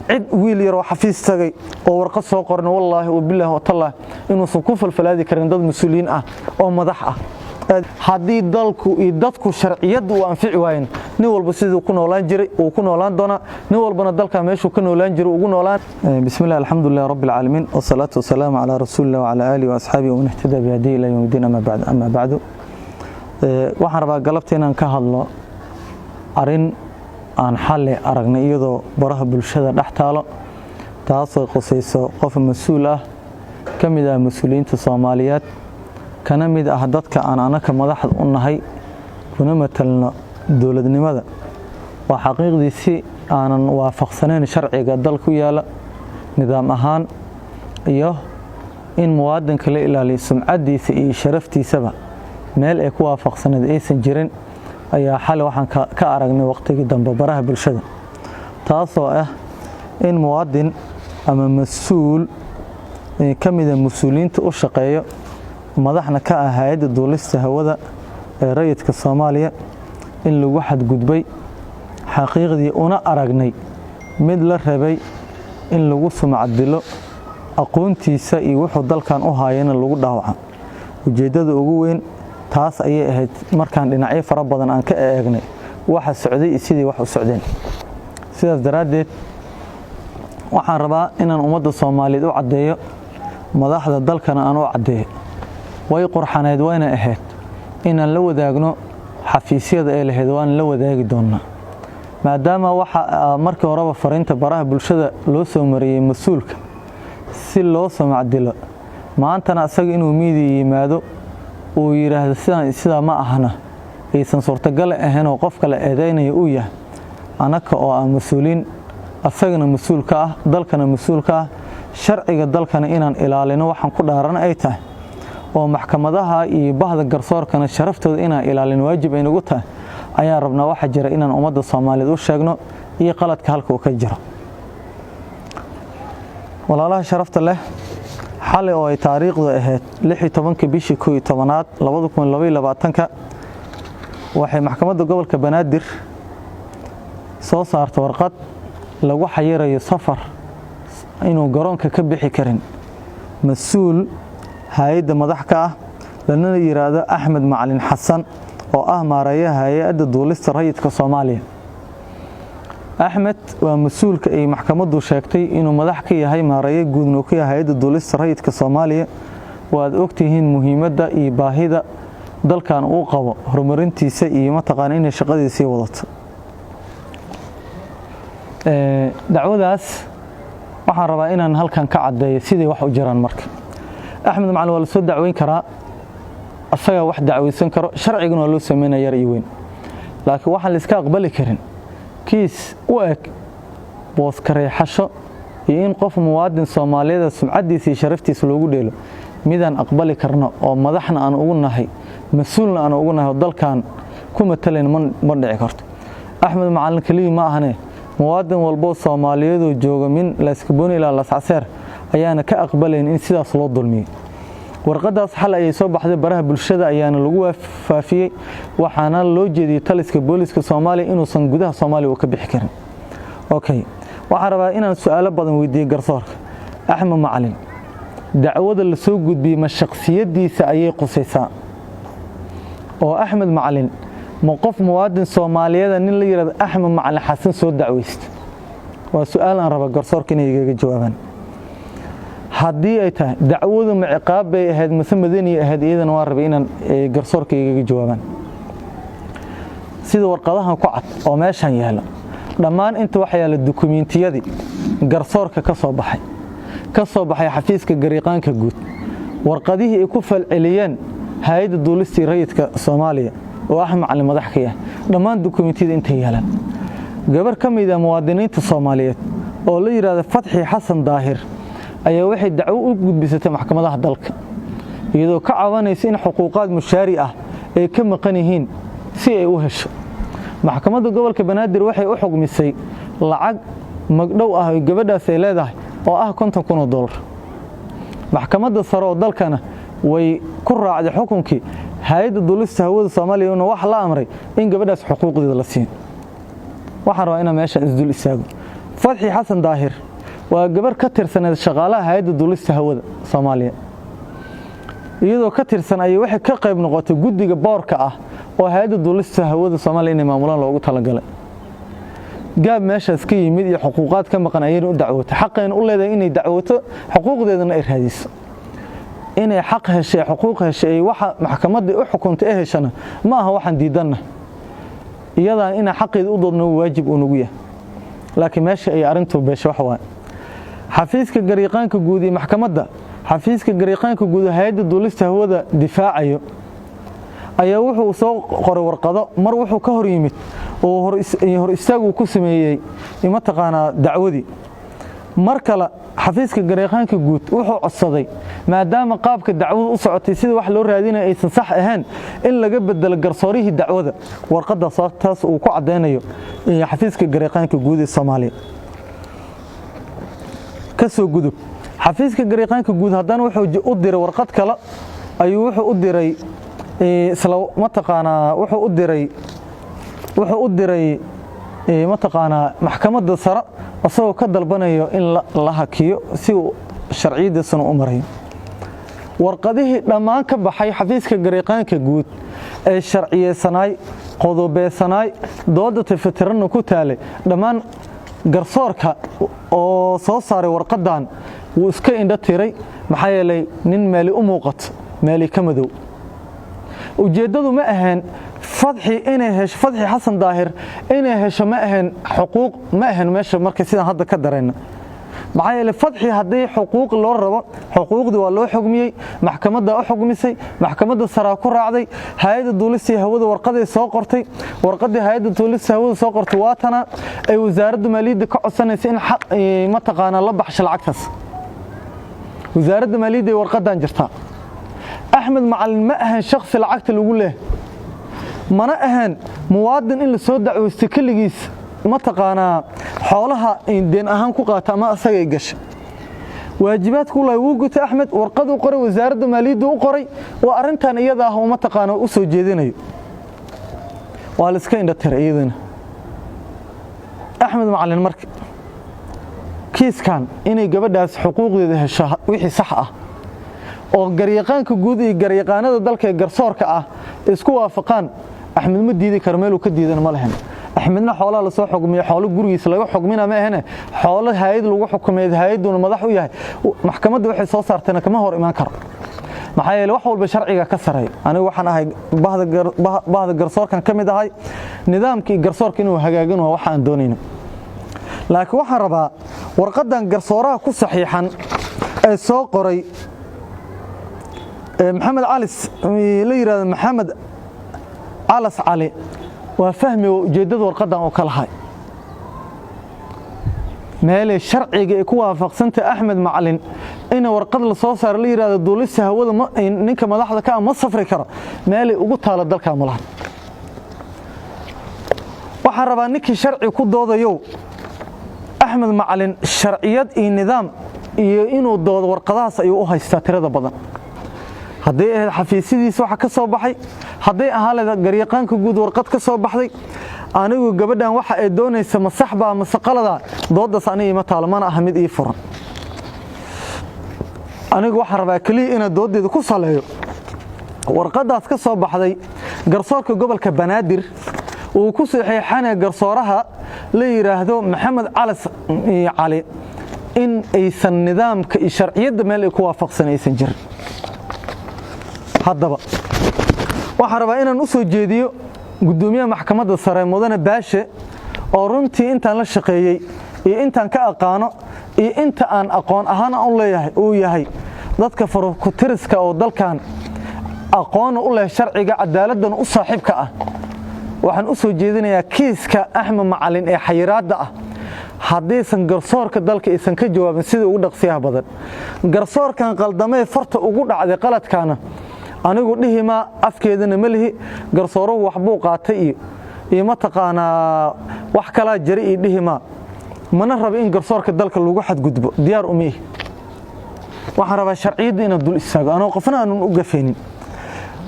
cid wiil yar oo xafiis tagay oo warqad soo qorno wallahi oo billahi wa taala inuu soo ku falfalaadi karin dad mas'uuliin ah oo madax ah haddii dalku iyo dadku sharciyadu u anfici waayeen nin walba sidoo ku noolaan jiray oo ku noolaan doona nin walbana dalka meeshuu ka noolaan jiray ugu noolaan bismillaah alxamdulillaah rabbil caalamiin wasalaatu wasalaamu ala rasuulillaah wa ala aalihi wa asxaabihi wa man ihtada bi hadihi ila yawmiddin amma ba'du waxaan rabaa galabteena ka hadlo arin aan xalay aragnay iyadoo baraha bulshada dhex taalo taasoo qosayso qof mas'uul ah kamid ah mas'uuliyiinta Soomaaliyeed kana mid ah dadka aan anaka madaxda u nahay kuna matalno dawladnimada waa xaqiiqdiisi aanan waafaqsanayn sharciga dalku yaala nidaam ahaan iyo in muwaadinka la ilaaliyo sumcadiisa iyo sharaftiisaba meel ay ku waafaqsanayd aysan jirin ayaa xal waxaan ka aragnay waqtigii dambe baraha bulshada taasoo ah in muwaadin ama mas'uul kamid ah mas'uuliyiinta u shaqeeyo madaxna ka ah hay'adda duulista hawada ee rayidka Soomaaliya in lagu xadgudbay xaqiiqdii una aragnay mid la rabay in lagu sumcad dilo aqoontiisa iyo wuxuu dalkan u haayeen lagu dhaawaco ujeedada ugu weyn taas ayay ahayd markaan dhinacyo fara badan aan ka eegnay waxa socday iyo sidii wax u socdeen sidaas daraadeed waxaan rabaa inaan ummadda Soomaaliyeed u cadeeyo madaxda dalkana aan u cadeeyo way qurxaneed wayna ahayd inaan la wadaagno xafiisyada ee lahayd waan la wadaagi doonaa maadaama waxa markii horeba fariinta baraha bulshada loo soo mariyay mas'uulka si loo sumcadilo maantana asaga inuu miidi yimaado oo yiraahdo sida ma ahna aysan suurtagal ahayn oo qof kale eedeynaya uu yahay anaka oo aan mas'uuliin asagana mas'uulka ah dalkana mas'uulka ah sharciga dalkana inaan ilaalino waxaan ku dhaaran ay tahay oo maxkamadaha iyo bahda garsoorkana sharaftooda inaan ilaalin waajib ay nagu tahay ayaa rabnaa waxa jira inaan ummadda Soomaaliyeed u sheegno iyo qaladka halka uu ka jiro walaalaha sharafta leh xalay oo ay taariikhdu ahayd 16 bishii 11aad 2022 waxay maxkamadda gobolka Banaadir soo saartay warqad lagu xayirayo safar inuu garoonka ka bixi karin mas'uul hay'adda madax ka ah lana yiraahdo Axmed Macalin Xasan oo ah maareeyaha hay'adda duulista rayidka Soomaaliya Axmed waa mas'uulka ay maxkamaddu sheegtay inuu madax ka yahay maareeyaha guud ka yahay hay'adda duulista rayidka Soomaaliya waad ogtihiin muhiimadda iyo baahida dalkan uu qabo horumarintiisa iyo mataqaan inay shaqadiisa wadato dacwadaas waxaan rabaa inaan halkan ka cadeeyo sidii wax u jiraan marka Axmed Macalin waa la soo dacweyn karaa asaga wax dacweysan karo sharcigan waa loo sameeyay yar iyo weyn laakiin waxa la iska aqbali karin kiis u eg boos kareexasho iyo in qof muwaadin Soomaaliyeed sumcadiisa iyo sharaftiisa loogu dheelo midaan aqbali karno oo madaxna aan ugu nahay mas'uulna aan ugu nahay dalkan ku mataleen ma dhici karto Axmed Macalin kaliya ma ahane muwaadin walbo Soomaaliyeed oo jooga min la iska boon ilaa la saaceer ayaana ka aqbalayn in sidaas loo dulmiyo warqadaas xal ay soo baxday baraha bulshada ayaana lagu faafiyay waxaana loo jeediyay taliska booliska Soomaaliya inuu san gudaha Soomaaliya ka bixi karin okay waxaan rabaa inaan su'aalo badan weydiiyo garsoorka Axmed Macalin dacwada la soo gudbiyay ma shakhsiyadiisa ayay qusaysaa oo Axmed Macalin ma qof muwaadin Soomaaliyeed nin la yiraahdo Axmed Macalin Xasan soo dacweysta waa su'aal aan rabaa garsoorka inay iga jawaabaan haddii ay tahay dacwadu ma ciqaab bay ahayd madani ahayd iyadana waa rabay inaan garsoorka iga jawaabaan sida warqadahan ku cad oo meeshan yaala dhammaan inta waxa yaala dukumeentiyadii garsoorka ka soo baxay xafiiska gariiqaanka guud warqadihii ay ku falceliyeen hay'adda duulista rayidka Soomaaliya oo Axmed Macalin madax ka yahay dhammaan dukumeentiyada inta yaalan gabar kamid ah muwaadiniinta Soomaaliyeed oo la yiraahdo Fatxi Xasan Daahir ayaa waxay dacwo u gudbisatay maxkamadaha dalka iyadoo ka caawinaysa in xuquuqaad mushaari ah ay ka maqan yihiin si ay u hesho maxkamadda gobolka Banaadir waxay u xugmisay lacag magdhow ah oo gabadhaas ay leedahay oo ah $50,000 maxkamadda sare oo dalkana way ku raacday xukunkii hay'adda duulista hawada Soomaaliya oo wax la amray in gabadhaas xuquuqdeeda la siiyo waxaan rabaa inaan meesha isdul istaago فتحي حسن داهر وقبر كتر سنة شغالة هيدا دولست هودا صوماليا iyadoo ka tirsan ay waxa ka qayb noqotay guddiga boorka ah oo hay'adda dawladda hawada Soomaaliya inay maamulaan loogu talagalay gaab meeshaas ka yimid iyo xuquuqaad ka maqan ayay u dacwooto xaqeen u leedahay inay dacwooto xuquuqdeedana ay raadiso inay xaq heshay xuquuq heshay waxa maxkamadda u xukuntay heshana ma aha waxaan diidana iyada in xaqeedu u doodno waajib uu nagu yahay laakiin meesha ay arintu beesho waxa waa xafiiska gariiqaanka guud ee maxkamadda xafiiska gariiqaanka guud hay'adda dawladda hawada difaacayo ayaa wuxuu soo qoray warqado mar wuxuu ka hor yimid oo hor istaagu ku sameeyay ima taqaana dacwadii mar kale xafiiska gariiqaanka guud wuxuu codsaday maadaama qaabka dacwadu u socotay sida wax loo raadinayo aysan sax ahayn in laga bedelo garsoorihii dacwada warqada taas uu ku cadeynayo xafiiska gariiqaanka guud ee Soomaaliya ka soo gudub xafiiska gariiqaanka guud haddana wuxuu u diray warqad kale ayuu wuxuu u diray isla ma taqaana wuxuu u diray ma taqaana maxkamadda sare asagoo ka dalbanayo in la hakiyo si uu sharciyadiisana u maray warqadihii dhammaan ka baxay xafiiska gariiqaanka guud ee sharciyeysanay qodobeysanaay dooda tiftirana ku taalay dhammaan garsoorka oo soo saaray warqadan wuu iska indha tiray maxaa yeelay nin meeli u muuqato meeli ka madow ujeedadu ma ahayn fadxi inay hesho fadxi xasan daahir inay hesho ma ahayn xuquuq ma ahayn meesha markay sidaan hadda ka dareyna maxaa yeelay fadxi haddii xuquuq loo rabo xuquuqdii waa loo xugmiyey maxkamadda u xugmisay maxkamadda sare ku raacday hay'adda dawladda hawada warqaday soo qortay warqadii hay'adda dawladda hawada soo qortay waatana ay wasaaradda maaliyadda ka codsanaysa in xaq ma taqaana la baxsho lacagtaas wasaaradda maaliyadda warqadan jirta أحمد معلم ما أهان شخص العقد اللي يقول له ما أنا أهان موادن إلا سودع ويستكل جيس ما تقانا حولها إن دين أهان كوقات ما أسجى جش واجبات كلها وجود أحمد ورقد وقري وزارة مالية وقري وأرنتان يده هو ما تقانا أسو جديني والسكين ده ترى أحمد معلم مرك كيس كان إني قبل داس حقوق ذي الشهر وحي صحة oo gariiqaanka guud iyo gariiqaanada dalka garsoorka ah isku waafaqaan Axmed ma diidi karo meel uu ka diidan ma lahayn Axmedna xoolaha la soo xugmiyay xoolo gurigiisa laga xugmina ma ahane xoolo hay'ad lagu xukumeeyay hay'aduna madax u yahay maxkamadda waxay soo saartayna kama hor iman karo maxaa yeelay wax walba sharciga ka sareey anigu waxaan ahay bahda garsoorkan kamid ahay nidaamkii garsoorka inuu hagaagin waa waxa aan doonayno laakiin waxaan rabaa warqadan garsooraha ku saxiixan ee soo qoray محمد علي ليرا محمد علس علي وفهمي وجدد ورقدان او كل هاي مال الشرعي ku waafaqsanta Axmed Macalin in warqad la soo saar la yiraahdo dawladda hawada ninka madaxda ka ma safri karo meel ugu taala dalka malaha waxa rabaa ninkii sharci ku doodayo Axmed Macalin sharciyad iyo nidaam iyo inuu doodo warqadaas ayuu u haystaa tirada badan haddii xafiisyadiisa waxa ka soo baxay haddii ahaalada gariiqaanka guud warqad ka soo baxday anigu gabadhan waxa ay doonaysa ma sax baa ma qalada doodaas aniga ma taalmaan ahmid ii furan anigu waxa rabaa kaliya in doodeedu ku saleeyo warqadaas ka soo baxday garsoorka gobolka Banaadir oo ku saxiixana garsooraha la yiraahdo Maxamed Cali in aysan nidaamka iyo sharciyada meel ay ku waafaqsanaysan jirin haddaba waxa rabaa inaan u soo jeediyo gudoomiyaha maxkamadda sare mudane baashe oo runtii intaan la shaqeeyay iyo intaan ka aqaano iyo inta aan aqoon ahaan u leeyahay uu yahay dadka farqutiriska oo dalkan aqoon u leh sharciga cadaaladdan u saaxiibka ah waxaan u soo jeedinayaa kiiska Axmed Macalin ee xayiraadda ah haddii san garsoorka dalka aysan ka jawaabin sida ugu dhaqsiyaha badan garsoorkan qaldamay farta ugu dhacday qaladkaana anigu dhihima afkeedana ma lihi garsooro wax buu qaatay iyo ma taqaana wax kala jari iyo dhihima mana rabo in garsoorka dalka lagu xadgudbo diyaar umii waxa raba sharciyada in dul istaago anoo qofna aan u gafeenin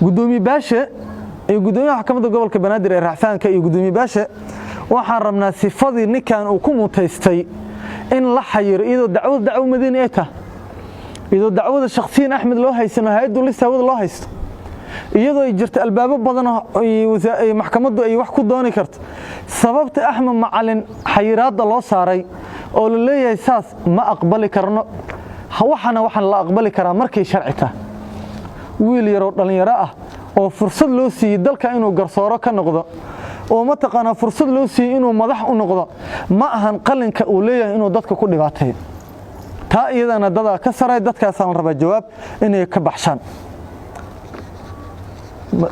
gudoomiye baashe iyo gudoomiyaha maxkamadda gobolka Banaadir ee Racfaanka iyo gudoomiye baashe waxaan rabnaa sifadii ninkan uu ku mutaystay إن لا حير إذا دعوة مدينة إيتها إذا دعوة شخصيا أحمد الله هيسن هيدو لسه هو الله هيست iyadoo ay jirto albaabo badan oo maxkamaddu ay wax ku dooni karto sababta Axmed Macalin xayiraada loo saaray oo la leeyahay saas ma aqbali karno waxaan la aqbali karaa markay sharci tahay wiil yar oo dhalinyaro ah oo fursad loo siiyay dalka inuu garsooro ka noqdo oo ma taqaana fursad loo siiyay inuu madax u noqdo ma ahan qalinka uu leeyahay inuu dadka ku dhibaateeyo taa iyadana dad ka saray dadkaas aan raba jawaab inay ka baxshaan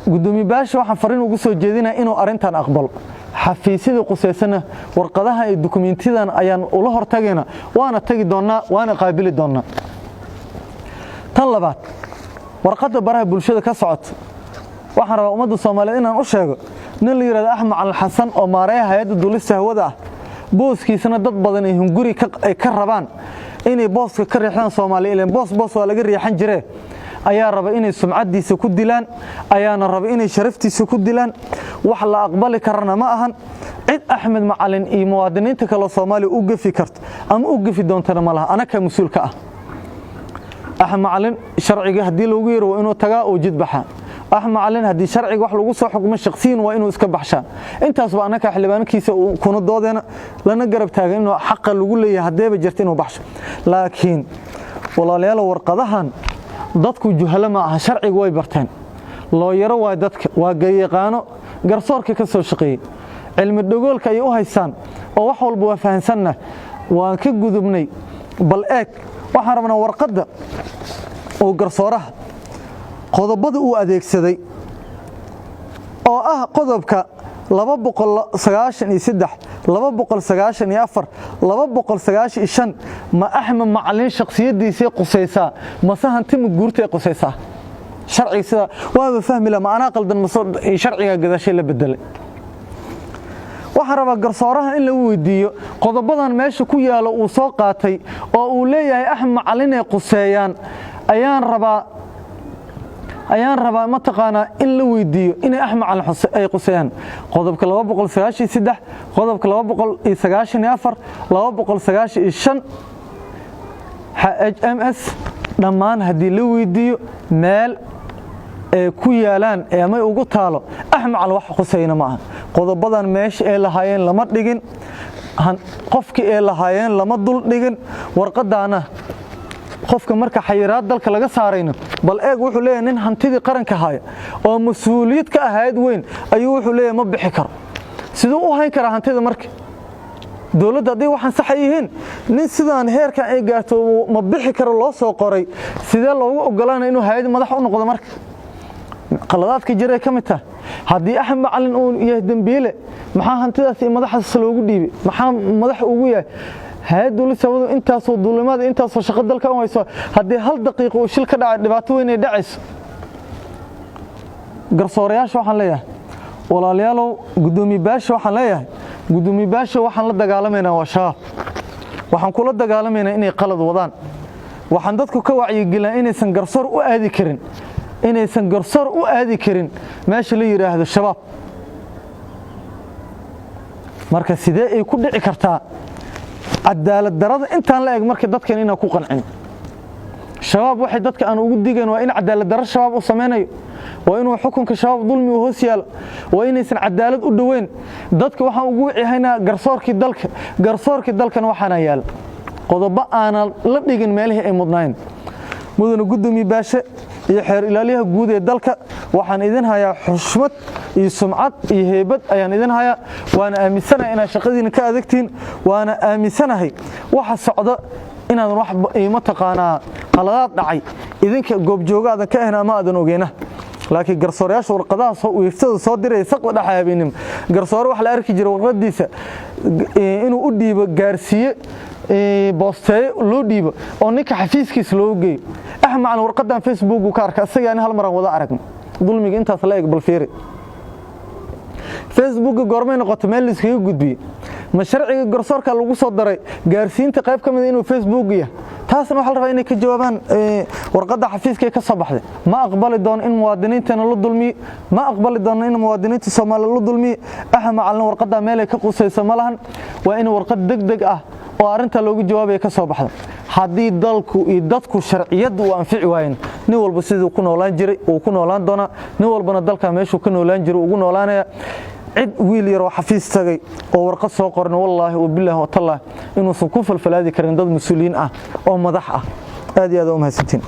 gudoomiye baasha waxaan fariin ugu soo jeedinaa inuu arintan aqbalo xafiisyada quseysana warqadaha ay dukumeentiyadan ayaan ula hortagayna waana tagi doonaa waana qaabili doonaa tan labaad warqada baraha bulshada ka socota waxaan rabaa ummadda Soomaaliyeed inaan u sheego nin la yiraahdo Axmed Macalin Xasan oo maareeyaha hay'adda duulista hawada ah booskiisana dad badan ay hunguri ka rabaan inay booska ka riixdaan Soomaaliyeed boos waa laga riixan jiray ayaa raba inay sumcadiisa ku dilaan ayaana raba inay sharaftiisa ku dilaan wax la aqbali karana ma ahan cid Axmed Macalin iyo muwaadiniinta kale Soomaaliya u gafi karto ama u gafi doontana ma laha anaka mas'uulka ah Axmed Macalin sharciga hadii loogu yeero inuu tagaa oo jid baxa Axmed Macalin hadii sharciga wax lagu soo xukumo shakhsiyan waa inuu iska baxshaan intaas waa anaka xildhibaankiisa kuna doodeena lana garab taagan inuu xaq lagu leeyahay hadeeba jirto inuu baxsho laakiin walaalayaal warqadahan dadku juhala ma aha sharciga way barteen loo yaro waa dadka waa gayaqaano garsoorka ka soo shaqeeyay cilmi dhagoolka ay u haystaan oo wax walba waa fahansanna waan ka gudubnay bal eeg waxaan rabnaa warqada oo garsooraha qodobada uu adeegsaday oo ah qodobka 293 294 295 ma Axmed Macalin shakhsiyadiisa qusaysa ma sahanti ma guurtay qusaysa sharciga sida waa fahmi la macna qaldan sharciga gadashay la bedelay waxa raba garsooraha in la weydiiyo qodobadan meesha ku yaalo uu soo qaatay oo uu leeyahay Axmed Macalin ay quseeyaan ayaan rabaa ma taqaana in la weydiiyo in Axmed Macalin ay quseeyaan qodobka 293 qodobka 294 295 HMS dhammaan hadii la weydiiyo meel ee ku yaalaan ee ama ugu taalo Axmed Macalin wax quseeyna ma aha qodobadan meesha ee lahaayeen lama dhigin qofkii ee lahaayeen lama dul dhigin warqadaana qofka marka xayiraad dalka laga saarayno bal eeg wuxuu leeyahay nin hantidii qaranka haya oo mas'uuliyad ka ahayd weyn ayuu wuxuu leeyahay ma bixi karo sidoo u hayn kara hantida marka dawladda hadii waxaan sax yihiin nin sidaan heerka ay gaarto ma bixi karo loo soo qoray sidee loogu ogolaanay inuu hay'ad madax u noqdo marka qaladaadka jiray ka mid tahay hadii Axmed Macalin uu yahay dambiile maxaa hantidaas iyo madaxaas loogu dhiibay maxaa madax ugu yahay hay'addu lisawado intaasoo duulimaad intaasoo shaqo dalka u hayso hadii hal daqiiqo uu shil ka dhacay dhibaato weyn ay dhacayso garsoorayaasha waxaan leeyahay walaalayaal gudoomiye baasha waxaan leeyahay gudoomiye baasha waxaan la dagaalameynaa waa shabaab waxaan kula dagaalameynaa inay qalad wadaan waxaan dadku ka wacyigelin inaysan garsoor u aadi karin meesha la yiraahdo shabaab marka sidee ay ku dhici kartaa cadaalad darada intaan la eeg marka dadkan inaan ku qancin shabaab waxay dadka aan ugu digan waa in cadaalad darada shabaab u sameeyo waa inuu xukunka shabaab dulmi u hoos yaalo waa inaysan cadaalad u dhaweyn dadka waxaan ugu wicihaynaa garsoorkii dalkan waxaana yaal qodobo aan la dhigin meelaha ay mudnaan mudane gudoomiye baashe iyo xeer ilaaliyaha guud ee dalka waxaan idin hayaa xushmad iyo sumcad iyo heebad ayaan idin hayaa waana aaminsanahay inaad shaqadiina ka adagtiin waana aaminsanahay waxa socda inaad wax ma taqaanaa qaladaad dhacay idinka goob joogaada ka ahna ma aadan ogeena laakiin garsoorayaasha warqadaha soo weeftada soo diray saqda dhaxaabeenim garsoore wax la arki jiray warqadiisa inuu u dhiibo gaarsiye boostay loo dhiibo oo ninka xafiiskiisa loo geeyo Axmed Macalin warqadan Facebook uu ka arkay asaga hal mar wada aragn dulmiga intaas la eeg bal fiiri Facebook goormay noqotay meel iskaga gudbiyay ma sharciga garsoorka lagu soo daray gaarsiinta qayb kamid inuu Facebook yahay taasna waxa la rabaa inay ka jawaabaan warqada xafiiska ka soo baxday ma aqbali doon in muwaadiniintana la dulmiyo ma aqbali doon in muwaadiniinta Soomaaliyeed la dulmiyo Axmed Macalin warqada meel ay ka qusayso ma lahan waa in warqad degdeg ah oo arinta loogu jawaabay ka soo baxdo haddii dalku iyo dadku sharciyadu u anfici waayeen nin walba sidoo ku noolaan jiray oo ku noolaan doona nin walbana dalka meeshuu ka noolaan jiray ugu noolaanaya cid wiil yar oo xafiis tagay oo warqad soo qorna wallaahi oo bilaahi wa tallah inuu ku falfalaadi karin dad mas'uuliyiin ah oo madax ah aad iyo aad u mahadsantiin